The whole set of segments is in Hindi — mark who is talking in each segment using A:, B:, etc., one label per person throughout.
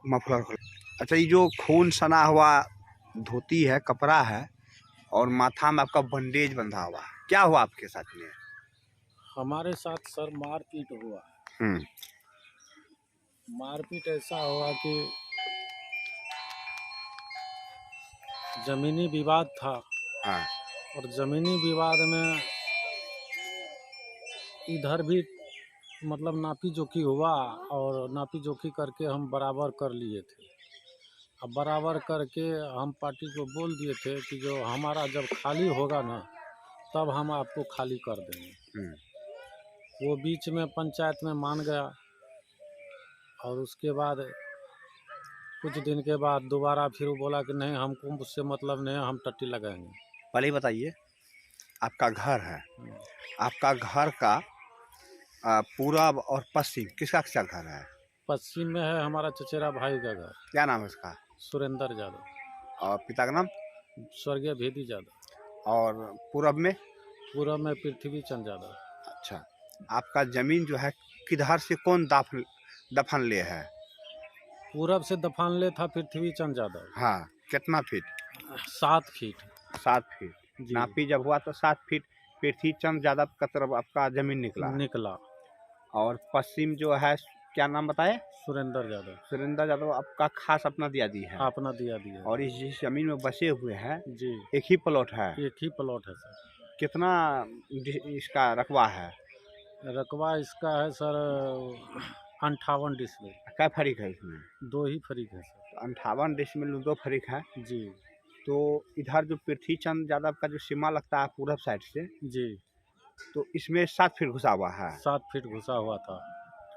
A: मफलर। अच्छा, ये जो खून सना हुआ धोती है, कपड़ा है, और माथा में आपका बंडेज बंधा हुआ, क्या हुआ आपके साथ में?
B: हमारे साथ सर मारपीट हुआ।
A: हम्म।
B: मारपीट ऐसा हुआ कि जमीनी विवाद था,
A: हाँ।
B: और जमीनी विवाद में इधर भी मतलब नापी जोखी हुआ, और नापी जोखी करके हम बराबर कर लिए थे। अब बराबर करके हम पार्टी को बोल दिए थे कि जो हमारा जब खाली होगा ना, तब हम आपको खाली कर देंगे। वो बीच में पंचायत में मान गया, और उसके बाद कुछ दिन के बाद दोबारा फिर वो बोला कि नहीं, हमको मुझसे मतलब नहीं, हम टट्टी लगाएंगे।
A: पहले ही बताइए, आपका घर है, आपका घर का पूरब और पश्चिम किसका किसका घर है?
B: पश्चिम में है हमारा चचेरा भाई का घर,
A: क्या नाम है उसका?
B: सुरेंद्र यादव।
A: और पिता का नाम?
B: स्वर्गीय भेदी यादव।
A: और पूरब में?
B: पूरब में पृथ्वी चंद यादव।
A: अच्छा, आपका जमीन जो है किधर से कौन दफन ले है?
B: पूरब से दफान ले था पृथ्वी चंद यादव।
A: हाँ, कितना फीट?
B: 7 फीट।
A: 7 फीट।
B: जी।
A: नापी जब हुआ तो 7 फीट पृथ्वी चंद यादव का तरफ आपका जमीन निकला। और पश्चिम जो है, क्या नाम बताए?
B: सुरेंद्र यादव।
A: सुरेंद्र यादव आपका खास अपना दिया है।
B: अपना दिया दिया।
A: और इस जिस जमीन में बसे हुए हैं,
B: जी,
A: एक ही प्लॉट है?
B: एक ही प्लॉट है सर।
A: कितना इसका रकबा है?
B: रकबा इसका है सर 58 डिसमिल।
A: क्या फरीक है इसमें?
B: 2 ही फरीक है सर।
A: 58 डिसमिल में 2 फरीक है।
B: जी।
A: तो इधर जो पृथ्वी चंद यादव का जो सीमा लगता है पूरब साइड से,
B: जी,
A: तो इसमें 7 फीट घुसा हुआ है।
B: 7 फीट घुसा हुआ था।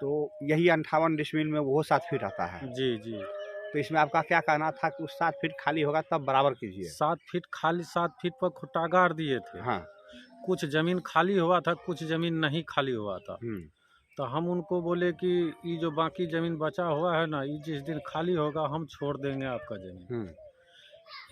A: तो यही 58 डिसमिल में वो 7 फीट आता है।
B: जी जी।
A: तो इसमें आपका क्या कहना था कि उस 7 फीट खाली होगा तब बराबर कीजिए?
B: 7 फीट खाली, 7 फीट पर खुट्टा गाड़ दिए थे।
A: हाँ।
B: कुछ जमीन खाली हुआ था, कुछ जमीन नहीं खाली हुआ था। तो हम उनको बोले कि ये जो बाकी जमीन बचा हुआ है ना, ये जिस दिन खाली होगा हम छोड़ देंगे आपका जमीन।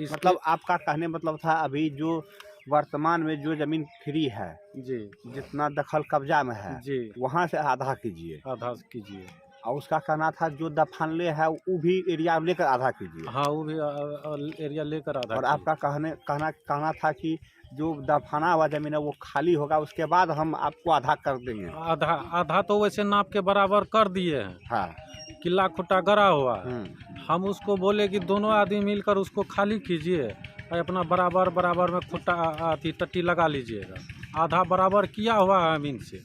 A: मतलब आपका कहने मतलब था अभी जो वर्तमान में जो जमीन फ्री है,
B: जी,
A: जितना दखल कब्जा में है,
B: जी,
A: वहाँ से आधा कीजिए।
B: आधा कीजिए।
A: और उसका कहना था जो दफानले है वो भी एरिया लेकर आधा कीजिए।
B: हाँ, वो भी एरिया लेकर आधा।
A: और आपका कहना था कि जो दफाना हुआ जमीन है वो खाली होगा, उसके बाद हम आपको आधा कर देंगे।
B: आधा आधा तो वैसे नाप के बराबर कर दिए हैं।
A: हाँ।
B: किला खुट्टा गड़ा हुआ है। हम उसको बोले कि दोनों आदमी मिलकर उसको खाली कीजिए, और अपना बराबर बराबर में खुट्टा अथी टट्टी लगा लीजिएगा। आधा बराबर किया हुआ है अमीन से।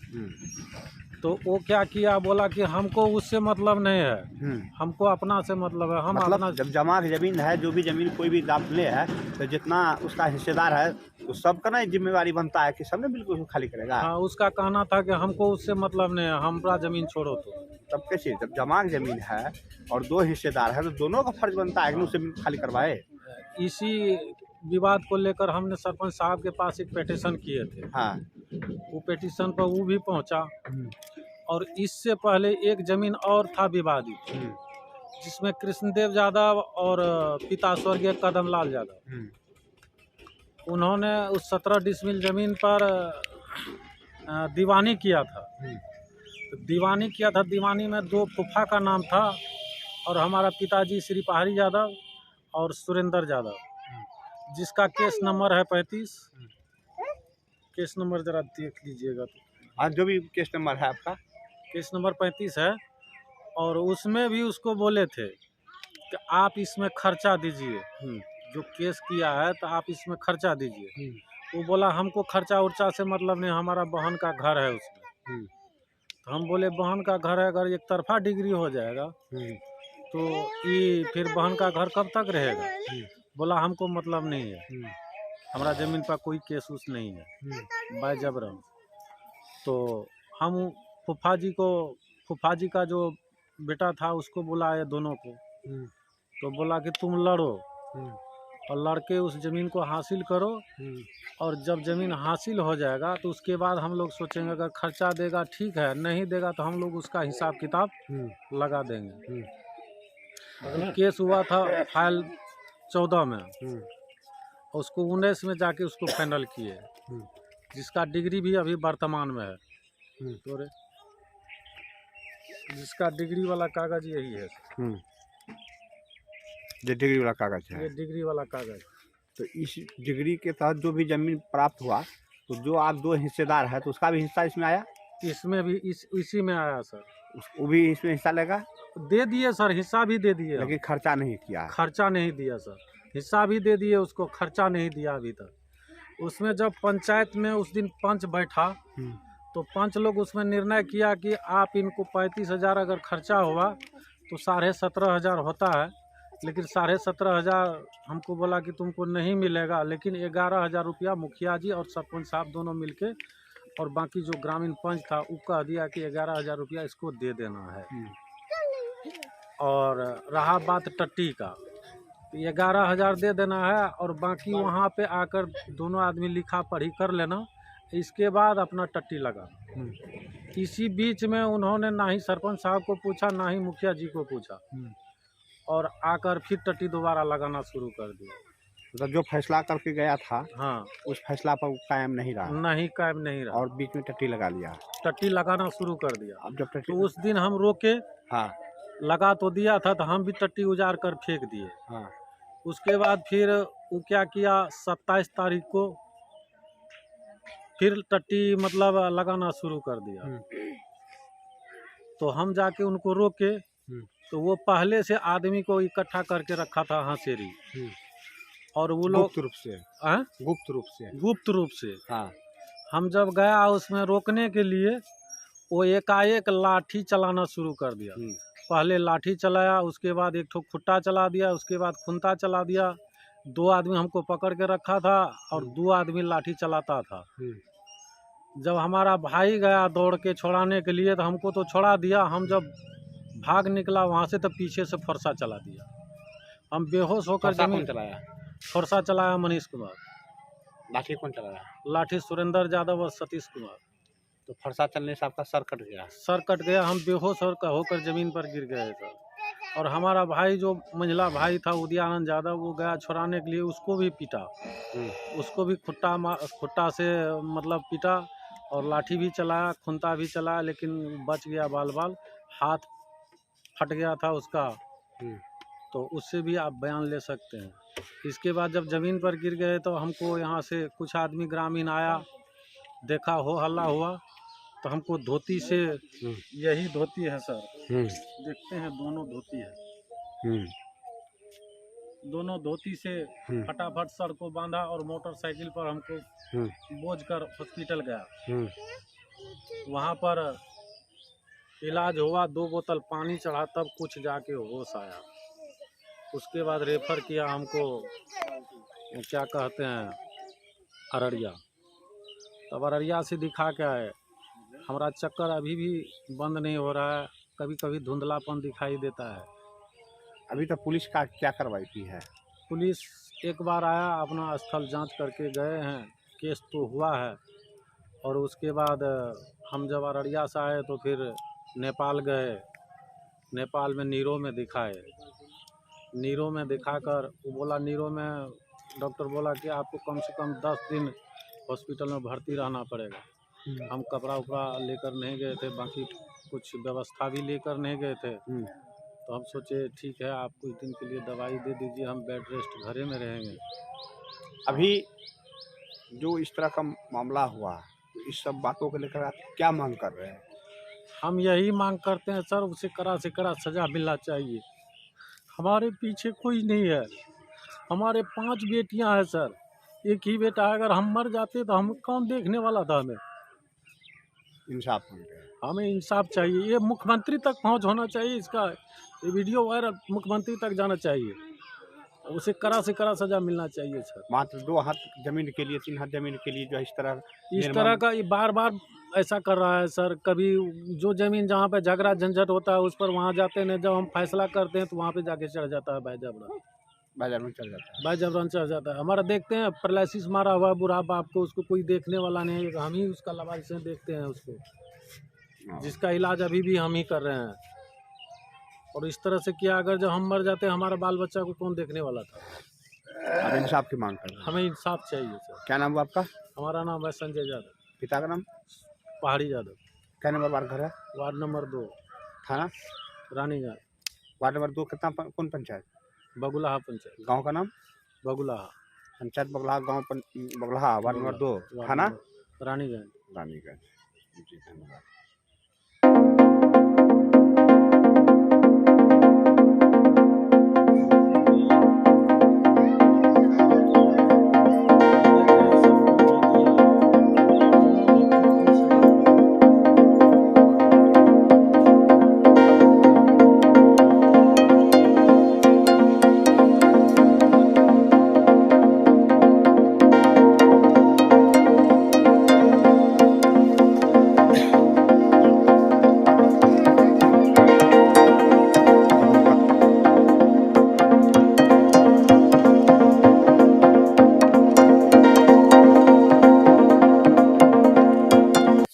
B: तो वो क्या किया, बोला कि हमको उससे मतलब नहीं है, हमको अपना से मतलब है। हम
A: मतलब
B: अपना
A: जब जमा की जमीन है, जो भी जमीन कोई भी दाखिले है, तो जितना उसका हिस्सेदार है तो सबका ना जिम्मेवारी बनता है कि सबने बिल्कुल खाली करेगा।
B: हाँ, उसका कहना था कि हमको उससे मतलब नहीं है, हमारा जमीन छोड़ो। तो
A: तब कैसे, जब जमा की जमीन है और 2 हिस्सेदार है तो दोनों का फर्ज बनता है कि उसे खाली करवाए।
B: इसी विवाद को लेकर हमने सरपंच साहब के पास एक पिटीशन किए थे।
A: हाँ।
B: वो पिटीशन पर वो भी पहुंचा। और इससे पहले एक जमीन और था विवादित, जिसमें कृष्णदेव यादव और पिता स्वर्गीय कदमलाल यादव, उन्होंने उस 17 डिसमिल जमीन पर दीवानी किया था। तो दीवानी में 2 फूफा का नाम था, और हमारा पिताजी श्री पहाड़ी यादव और सुरेंद्र यादव, जिसका केस नंबर है 35। केस नंबर ज़रा देख लीजिएगा। तो
A: हाँ, जो भी केस नंबर है आपका,
B: केस नंबर 35 है। और उसमें भी उसको बोले थे कि आप इसमें खर्चा दीजिए, जो केस किया है तो आप इसमें खर्चा दीजिए। वो बोला हमको खर्चा उर्चा से मतलब नहीं, हमारा बहन का घर है उसमें। तो हम बोले बहन का घर है, अगर एक तरफा डिग्री हो जाएगा तो ये फिर बहन का घर कब तक रहेगा। बोला हमको मतलब नहीं है, हमारा ज़मीन पर कोई केस उस नहीं है बाय जबरन। तो हम फूफा जी का जो बेटा था उसको बुलाए दोनों को। तो बोला कि तुम लड़ो, और लड़के उस ज़मीन को हासिल करो, और जब ज़मीन हासिल हो जाएगा तो उसके बाद हम लोग सोचेंगे, अगर खर्चा देगा ठीक है, नहीं देगा तो हम लोग उसका हिसाब किताब लगा देंगे। केस हुआ था फाइल 14 में, उसको 19 में जाके उसको फाइनल किए, जिसका डिग्री भी अभी वर्तमान में है। तो जिसका डिग्री वाला कागज यही है।
A: जो डिग्री वाला कागज है,
B: ये डिग्री वाला कागज।
A: तो इस डिग्री के तहत जो भी जमीन प्राप्त हुआ, तो जो आप 2 हिस्सेदार है तो उसका भी हिस्सा इसमें आया?
B: इसमें भी इसी में आया सर।
A: वो भी इसमें हिस्सा लेगा,
B: दे दिए सर, हिस्सा भी दे दिए।
A: लेकिन खर्चा नहीं किया।
B: खर्चा नहीं दिया सर, हिस्सा भी दे दिए उसको, खर्चा नहीं दिया अभी तक। उसमें जब पंचायत में उस दिन पंच बैठा तो पंच लोग उसमें निर्णय किया कि आप इनको 35,000 अगर खर्चा हुआ तो 17,500 होता है, लेकिन 17,500 हमको बोला कि तुमको नहीं मिलेगा, लेकिन 11,000 रुपया मुखिया जी और सरपंच साहब दोनों मिलके और बाकी जो ग्रामीण पंच था वो कह दिया कि 11,000 रुपया इसको दे देना है। और रहा बात टट्टी का, तो 11,000 दे देना है और बाकी वहाँ पे आकर दोनों आदमी लिखा पढ़ी कर लेना, इसके बाद अपना टट्टी लगा। इसी बीच में उन्होंने ना ही सरपंच साहब को पूछा ना ही मुखिया जी को पूछा और आकर फिर टट्टी दोबारा लगाना शुरू कर दिया।
A: मतलब जो फैसला करके गया था,
B: हाँ,
A: उस फैसला पर वो कायम नहीं रहा,
B: नहीं कायम नहीं रहा
A: और बीच में टट्टी लगा लिया।
B: टट्टी लगाना शुरू कर दिया।
A: अब जब टट्टी,
B: तो उस दिन हम रोके,
A: हाँ
B: लगा तो दिया था तो हम भी टट्टी उजाड़ कर फेंक दिए।
A: हाँ,
B: उसके बाद फिर वो क्या किया, 27 तारीख को फिर टट्टी मतलब लगाना शुरू कर दिया। तो हम जाके उनको रोके, तो वो पहले से आदमी को इकट्ठा करके रखा था हांसेरी, और वो लोग
A: गुप्त रूप से,
B: गुप्त रूप से
A: हाँ।
B: हम जब गया उसमें रोकने के लिए, वो एकाएक लाठी चलाना शुरू कर दिया। पहले लाठी चलाया, उसके बाद एक ठो खुट्टा चला दिया, उसके बाद खुंता चला दिया। 2 आदमी हमको पकड़ के रखा था और 2 आदमी लाठी चलाता था। जब हमारा भाई गया दौड़ के छुड़ाने के लिए तो हमको तो छोड़ा दिया, हम जब भाग निकला वहाँ से तो पीछे से फरसा चला दिया। हम बेहोश होकर जमीन
A: चलाया,
B: फरसा चलाया मनीष कुमार।
A: लाठी कौन चलाया?
B: लाठी सुरेंद्र यादव और सतीश कुमार।
A: तो फरसा चलने से आपका सर कट गया?
B: सर कट गया, हम बेहोश होकर जमीन पर गिर गए सर। और हमारा भाई जो मंझला भाई था उदयानंद यादव, वो गया छुड़ाने के लिए, उसको भी पीटा, उसको भी खुट्टा से मतलब पीटा और लाठी भी चलाया, खुंता भी चलाया, लेकिन बच गया बाल बाल। हाथ फट गया था उसका, तो उससे भी आप बयान ले सकते हैं। इसके बाद जब ज़मीन पर गिर गए तो हमको यहाँ से कुछ आदमी ग्रामीण आया, देखा हो हल्ला हुआ, तो हमको धोती से, यही धोती है सर, देखते हैं दोनों धोती है, दोनों धोती से फटाफट सर को बांधा और मोटरसाइकिल पर हमको बोझ कर हॉस्पिटल गया। वहाँ पर इलाज हुआ, 2 बोतल पानी चढ़ा, तब कुछ जाके होश आया। उसके बाद रेफर किया हमको, क्या कहते हैं, अररिया। तब अररिया से दिखा के आए। हमारा चक्कर अभी भी बंद नहीं हो रहा है, कभी कभी धुंधलापन दिखाई देता है।
A: अभी तक पुलिस का क्या कार्रवाई की है?
B: पुलिस एक बार आया, अपना स्थल जांच करके गए हैं, केस तो हुआ है। और उसके बाद हम जब अररिया से आए तो फिर नेपाल गए, नेपाल में नीरो में दिखाए। नीरो में दिखाकर वो बोला, नीरो में डॉक्टर बोला कि आपको कम से कम 10 दिन हॉस्पिटल में भर्ती रहना पड़ेगा। हम कपड़ा उपड़ा लेकर नहीं गए थे, बाकी कुछ व्यवस्था भी लेकर नहीं गए थे। तो हम सोचे ठीक है, आप कुछ दिन के लिए दवाई दे दीजिए, हम बेड रेस्ट घरे में रहेंगे।
A: अभी जो इस तरह का मामला हुआ, तो इस सब बातों को लेकर आप क्या मांग कर रहे हैं?
B: हम यही मांग करते हैं सर, उसे कड़ा से कड़ा सज़ा मिलना चाहिए। हमारे पीछे कोई नहीं है, हमारे 5 बेटियां हैं सर, एक ही बेटा है। अगर हम मर जाते तो हम कौन देखने वाला था?
A: इंसाफ मांगते हैं।
B: हमें इंसाफ चाहिए, ये मुख्यमंत्री तक पहुंच होना चाहिए, इसका ये वीडियो वायरल मुख्यमंत्री तक जाना चाहिए, उसे कड़ा से कड़ा सजा मिलना चाहिए सर।
A: मात्र 2 हाथ जमीन के लिए, 3 हाथ जमीन के लिए जो इस तरह
B: का ये बार बार ऐसा कर रहा है सर। कभी जो ज़मीन जहाँ पे झगड़ा झंझट होता है उस पर वहाँ जाते हैं, जब हम फैसला करते हैं तो वहाँ पे जाके चढ़ जाता है
A: बाजार चल जाता है,
B: भाई जबरन चढ़ जाता है। हमारा देखते हैं पैरालिसिस मारा हुआ बूढ़ा बाप को, उसको कोई देखने वाला नहीं है, हम ही उसका लवारिस से देखते हैं उसको, जिसका इलाज अभी भी हम ही कर रहे हैं। और इस तरह से किया, अगर जब हम मर जाते हैं हमारा बाल बच्चा को कौन देखने वाला था?
A: अब इंसाफ की मांग कर रहे हैं।
B: हमें इंसाफ चाहिए सर।
A: क्या नाम हुआ आपका?
B: हमारा नाम है संजय यादव।
A: पिता का नाम?
B: पहाड़ी यादव।
A: क्या नंबर वार्ड घर है?
B: वार्ड नंबर 2,
A: थाना
B: रानीगंज।
A: वार्ड नंबर 2 कितना, कौन पंचायत?
B: बगुलाहा पंचायत,
A: गांव का नाम?
B: बगुलाहा,
A: पंचायत बगलाहा, गांव बगलाहा, वार्ड नंबर 2, थाना
B: रानीगंज।
A: रानीगंज। जी धन्यवाद।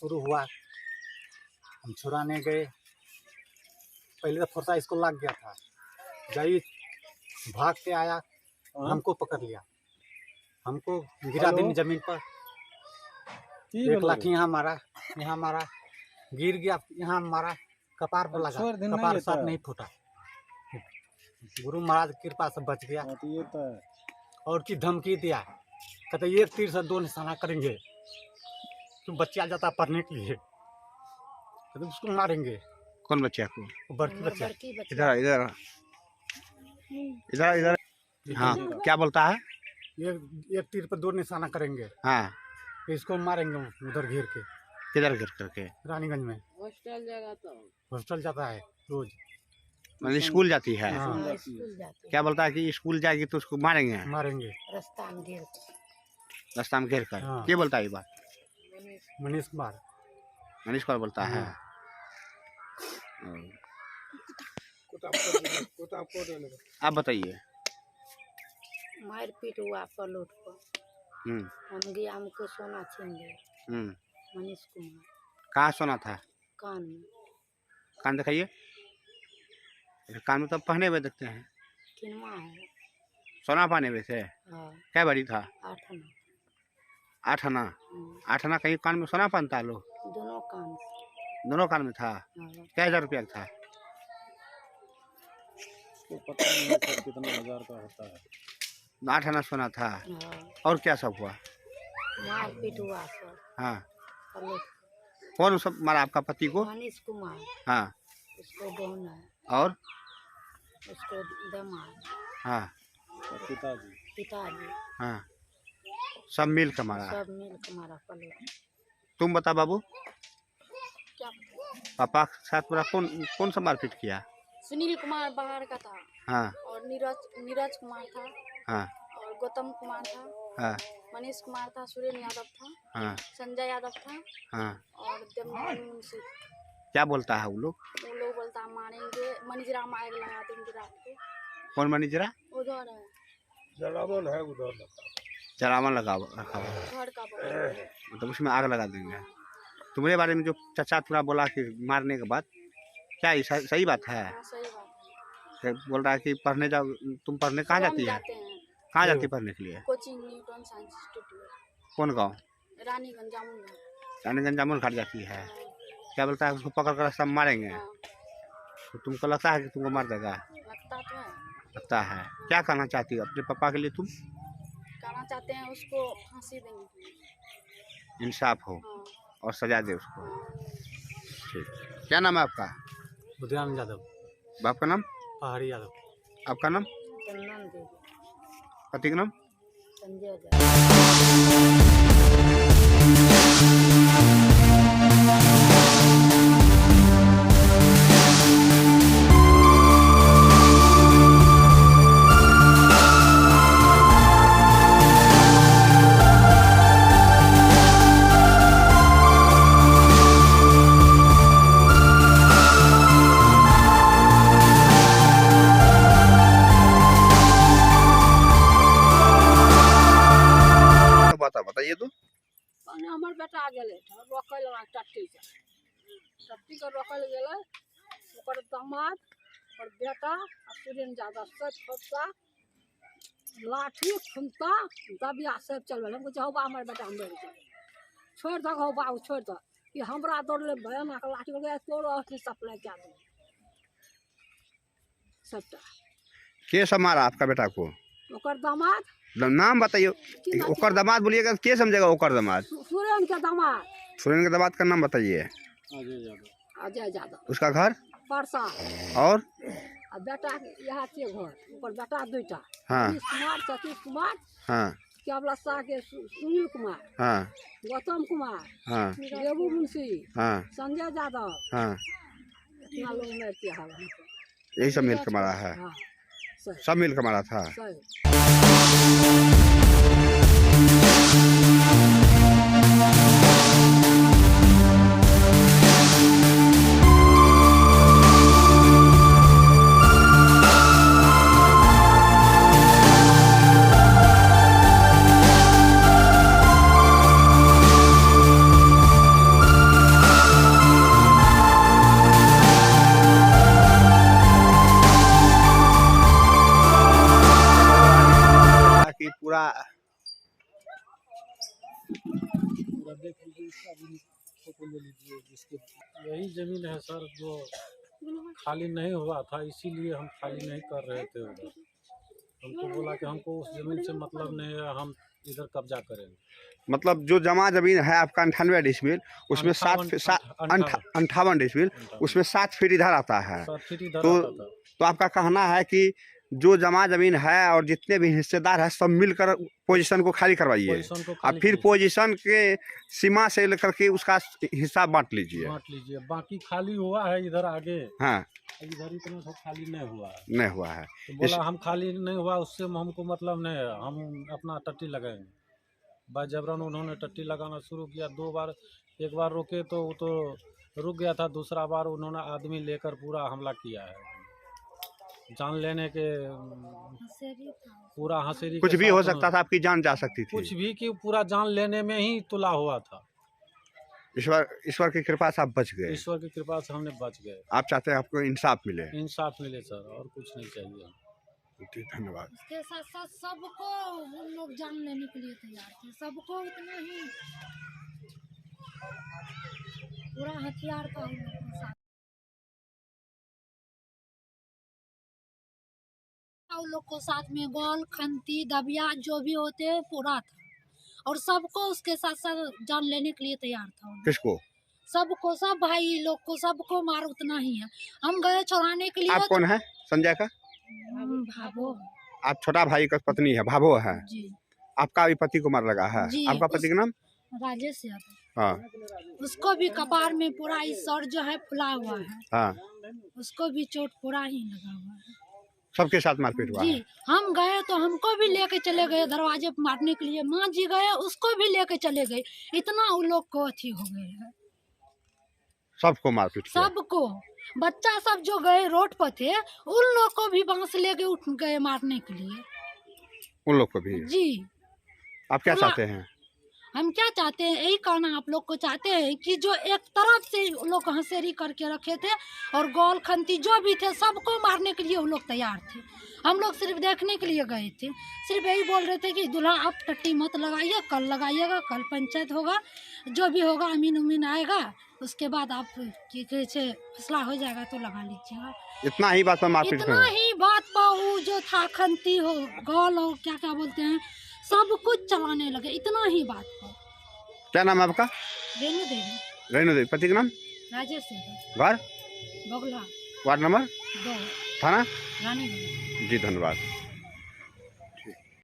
C: शुरू हुआ, हम छुड़ाने गए। पहले तो फरसा इसको लग गया था, जाई भाग के आया, हमको पकड़ लिया, हमको गिरा दी जमीन पर। एक लाठी यहाँ मारा, गिर गया, यहाँ मारा, कपार पर लगा, कपार साथ नहीं फूटा। गुरु महाराज की कृपा से बच गया। और की धमकी दिया, कहते एक तीर से 2 निशाना करेंगे, तुम बच्चा जाता पढ़ने के लिए तो उसको मारेंगे।
A: कौन बच्चा को?
C: बड़की बच्चा।
A: इधर इधर इधर इधर। हाँ, क्या बोलता है?
C: एक तीर पर 2 निशाना करेंगे,
A: हाँ,
C: इसको मारेंगे उधर घेर के।
A: किधर गिर करके?
C: रानीगंज में हॉस्टल जाता है रोज।
A: मतलब स्कूल जाती है?
C: हाँ,
A: क्या बोलता है कि स्कूल जाएगी तो उसको मारेंगे
C: रास्ता में घेर
A: रास्ता में घेर कर?
C: हाँ।
A: क्या बोलता है ये बात?
C: मनीष कुमार।
A: मनीष कुमार बोलता है। आप बताइए।
D: मारपीट हुआ पलट पर, हम गया, हमको सोना छीन लिया। मनीष कुमार।
A: कहाँ सोना था?
D: कान में।
A: कान दिखाइए। कान में तो पहने हुए देखते हैं।
D: किनवा है।
A: सोना पहने हुए थे?
D: हाँ।
A: क्या बड़ी था?
D: 8 आना।
A: 8 आना? 8 आना कहीं कान में सोना पहनता है लोग?
D: दोनों कान।
A: दोनों कान में था?
D: हाँ।
A: क्या 1000 रुपया था?
B: तो पता नहीं है कितना हजार का होता है।
A: 8 आना सोना था।
D: हाँ।
A: और क्या सब हुआ?
D: मारपीट हुआ सर।
A: हाँ।
D: पलट।
A: कौन सब मारा आपका पति को?
D: मनीष कुमार।
A: हाँ।
D: उसको बहन है।
A: और
D: उसको दामाद।
A: हाँ।
D: पिताजी।
A: हाँ, सब मिल के मारा?
D: सब मिल के मारा पलट।
A: तुम बता बाबू,
D: क्या?
A: पापा के साथ पूरा कौन कौन सा मारपीट किया?
D: सुनील कुमार बाहर का था।
A: हाँ।
D: और नीरज कुमार था।
A: हाँ।
D: और गौतम कुमार था।
A: हाँ।
D: मनीष कुमार था, सुरेन यादव था।
A: हाँ।
D: संजय यादव था।
A: हाँ।
D: और देवनारायण मुंशी।
A: क्या बोलता है वो लोग?
D: वो लोग बोलता मारेंगे, मनीजरा में आग लगा देंगे रात को।
A: कौन मनीजरा?
D: उधर है,
A: जलावन है, उधर रखा हुआ,
D: घर का बगल।
A: मतलब उसमें आग लगा देंगे। तुम्हारे बारे में जो चाचा थोड़ा बोला कि मारने के बाद, क्या ये सही बात है?
D: हाँ, सही बात है।
A: बोल रहा है कि पढ़ने जाओ, तुम पढ़ने कहाँ जाती है? कहाँ जाती है पढ़ने के लिए?
D: Coaching Newton science institute.
A: कौन गाँव?
D: रानीगंज जामुन।
A: रानीगंज जामुन घाट जाती है। क्या बोलता है उसको पकड़ कर सब मारेंगे? तो तुमको लगता है कि तुमको मार देगा?
D: लगता तो है।
A: लगता है। क्या कहना चाहती हो अपने पापा के लिए तुम?
D: कहना चाहते हैं उसको फांसी देंगे।
A: इंसाफ हो और सजा दे उसको। ठीक। क्या नाम है आपका?
C: बुद्धिराम यादव।
A: बाप का नाम?
C: पहाड़ी यादव।
A: आपका नाम?
D: चंदन देवी।
A: पति का नाम?
D: संजय यादव।
A: बताइए तो।
D: हमार बेटा आ गए रोकल टट्टी के रोकल गए, दामाद और बेटा सुरेन यादव सब लाठी खुमता दबिया सब चल हमको चाहो बा हमारे बेटा मर गए, छोड़ दो हो बा छोड़ दो, ये हमरा दौड़ ले भयानक लाठी हो गया, तो सप्लाई क्या दो सबटा।
A: के सब मारा आपका बेटा को?
D: ओकर दामाद
A: नाम बताइए। ओकर दामाद बोलिएगा के समझेगा ओकर दामाद?
D: सुरेन के दामाद।
A: सुरेन के दामाद का नाम बताइए।
D: अजय यादव।
A: उसका घर?
D: परसा।
A: और
D: बेटा यहाँ के घर ओकर बेटा 2टा।
A: हाँ
D: कुमार, सतीश कुमार,
A: हाँ
D: केवलसा के सुनील कुमार,
A: हाँ
D: गौतम कुमार,
A: हाँ
D: देवू मुंशी,
A: हाँ
D: संजय यादव।
A: हाँ
D: इतना लोग मर के हाल।
A: यही सब मिल के मारा है?
D: हाँ सही
A: सब मिल के मारा था?
D: सही।
A: कि पूरा
B: देख लीजिए, इसका भी फोटो ले लीजिए। जिसके यही जमीन है सर जो खाली नहीं हुआ था, इसीलिए हम खाली नहीं कर रहे थे उधर। हमको बोला कि हमको उस जमीन से मतलब नहीं है, हम इधर कब्जा करेंगे।
A: मतलब जो जमा जमीन है आपका 98 डिसमिल, उसमें 58 डिसमिल, उसमें 7 फीट इधर आता है। तो आपका कहना है कि जो जमा जमीन है और जितने भी हिस्सेदार हैं सब मिलकर पोजीशन को खाली करवाइए और फिर पोजीशन के सीमा से लेकर के उसका हिस्सा बांट लीजिए।
B: बाकी खाली हुआ है इधर आगे।
A: हाँ
B: इधर इतना तो खाली नहीं हुआ है।
A: नहीं हुआ है
B: तो बोला हम खाली नहीं हुआ उससे हमको मतलब नहीं है, हम अपना टट्टी लगाएंगे। बाजबरन उन्होंने टट्टी लगाना शुरू किया। 2 बार, एक बार रुके तो वो तो रुक गया था, दूसरा बार उन्होंने आदमी लेकर पूरा हमला किया है। जान लेने के पूरा हंसेरी
A: कुछ भी हो सकता था, आपकी जान जा सकती थी।
B: कुछ भी कि पूरा जान लेने में ही तुला हुआ था।
A: ईश्वर की कृपा से आप बच गए।
B: ईश्वर की कृपा से हमने बच गए।
A: आप चाहते हैं आपको इंसाफ मिले?
B: इंसाफ मिले सर, और कुछ नहीं चाहिए।
A: धन्यवाद।
E: इसके साथ साथ सबको हम लोग जान लेने के लिए तैयार थे, सबको इतना ही पूरा हथियार था हम लोग के साथ। उन लोग को साथ में गोल, खंती, दबिया जो भी होते हैं पूरा था, और सबको उसके साथ साथ जान लेने के लिए तैयार था।
A: किसको?
E: सबको, सब भाई लोग को, सबको मार उतना ही है। हम गए छुड़ाने के लिए।
A: आप कौन है? संजय का
E: भाभो।
A: आप छोटा भाई का पत्नी है, भाभो है
E: जी।
A: आपका भी पति को मार लगा है?
E: जी,
A: आपका पति का नाम?
E: राजेश यादव।
A: हाँ
E: उसको भी कपार में पूरा इस सर जो है फुला हुआ है।
A: हाँ
E: उसको भी चोट पूरा ही लगा हुआ है।
A: सबके साथ मारपीट हुआ
E: जी
A: है?
E: हम गए तो हमको भी लेके चले गए दरवाजे पे मारने के लिए। माँ जी गए, उसको भी लेके चले गए। इतना उन लोग को अथी हो गए है।
A: सबको मारपीट किया?
E: सबको। बच्चा सब जो गए रोड पर थे उन लोग को भी बांस लेके उठ गए मारने के लिए।
A: उन लोग को भी?
E: जी।
A: आप क्या
E: पूरा-
A: चाहते हैं?
E: हम क्या चाहते हैं, यही कहना आप लोग को चाहते हैं कि जो एक तरफ से लोग हंसेरी करके रखे थे और गोल खंती जो भी थे सबको मारने के लिए वो लोग तैयार थे। हम लोग सिर्फ देखने के लिए गए थे, सिर्फ यही बोल रहे थे कि दूल्हा आप टट्टी मत लगाइए, कल लगाइएगा, कल पंचायत होगा, जो भी होगा अमीन उमीन आएगा, उसके बाद आप कैसे फैसला हो जाएगा तो लगा लीजिएगा।
A: इतना ही बात पर मारपीट
E: इतना ही बात पर वो जो था खंती हो, गोल हो, क्या क्या बोलते हैं, सब कुछ चलाने लगे। इतना ही बात पर।
A: क्या नाम है आपका?
E: रेणु देवी।
A: रेणु देवी। पति का नाम?
E: राजेश यादव।
A: घर?
E: बगला
A: वार्ड नंबर?
E: 2,
A: थाना?
E: रानीगंज।
A: जी धन्यवाद।